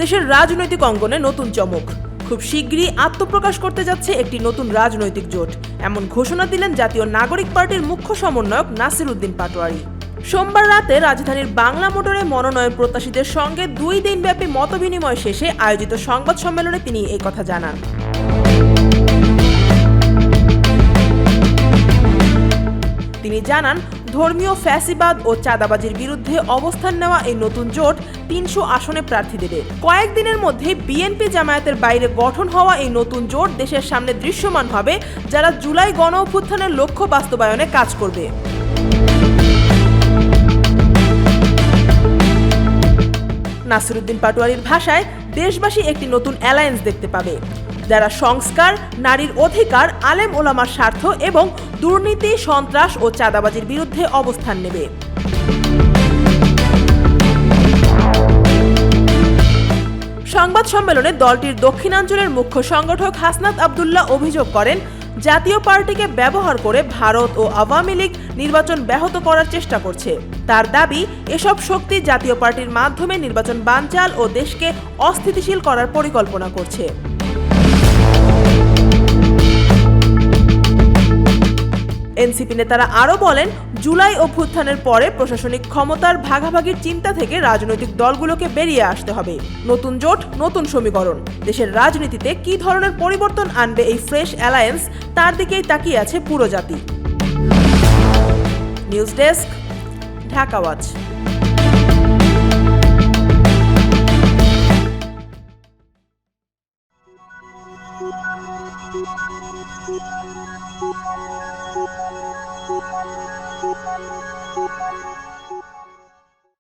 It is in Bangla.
দেশের রাজনৈতিক অঙ্গনে নতুন চমক। খুব শীঘ্রই আত্মপ্রকাশ করতে যাচ্ছে একটি নতুন রাজনৈতিক জোট, এমন ঘোষণা দিলেন জাতীয় নাগরিক পার্টির মুখ্য সমন্বয়ক নাসির উদ্দিন পাটোয়ারী। সোমবার রাতে রাজধানীর বাংলা মোটরে মনোনয়ন প্রত্যাশীদের সঙ্গে 2 দিনব্যাপী মতবিনিময় শেষে আয়োজিত সংবাদ সম্মেলনে তিনি এই কথা জানান। তিনি জানান, ধর্মীয় ফ্যাসিবাদ ও চাঁদাবাজির বিরুদ্ধে অবস্থান নেওয়া এই নতুন জোট 300 আসনে প্রার্থী দেবে। কয়েকদিনের মধ্যে বিএনপি জামায়াতের বাইরে গঠন হওয়া এই নতুন জোট দেশের সামনে দৃশ্যমান হবে, যারা জুলাই গণঅভ্যুত্থানের লক্ষ্য বাস্তবায়নে কাজ করবে। নাসির উদ্দিন পাটোয়ারীর ভাষায়, দেশবাসী একটি নতুন অ্যালায়েন্স দেখতে পাবে, যারা সংস্কার, নারীর অধিকার, আলেম ওলামার স্বার্থ এবং দুর্নীতি, সন্ত্রাস ও চাঁদাবাজির বিরুদ্ধে অবস্থান নেবে। সংবাদ সম্মেলনে দলটির দক্ষিণাঞ্চলের মুখ্য সংগঠক হাসনাত আব্দুল্লাহ অভিযোগ করেন, জাতীয় পার্টিকে ব্যবহার করে ভারত ও আওয়ামী লীগ নির্বাচন ব্যাহত করার চেষ্টা করছে। তার দাবি, এসব শক্তি জাতীয় পার্টির মাধ্যমে নির্বাচন বানচাল ও দেশকে অস্থিতিশীল করার পরিকল্পনা করছে। এনসিপি নেতারা আরও বলেন, জুলাই অভ্যুত্থানের পরে প্রশাসনিক ক্ষমতার ভাগাভাগির চিন্তা থেকে রাজনৈতিক দলগুলোকে বেরিয়ে আসতে হবে। নতুন জোট, নতুন সমীকরণ। দেশের রাজনীতিতে কী ধরনের পরিবর্তন আনবে এই ফ্রেশ অ্যালায়েন্স, তার দিকেই তাকিয়ে আছে পুরো জাতি। News desk, Dhaka watch.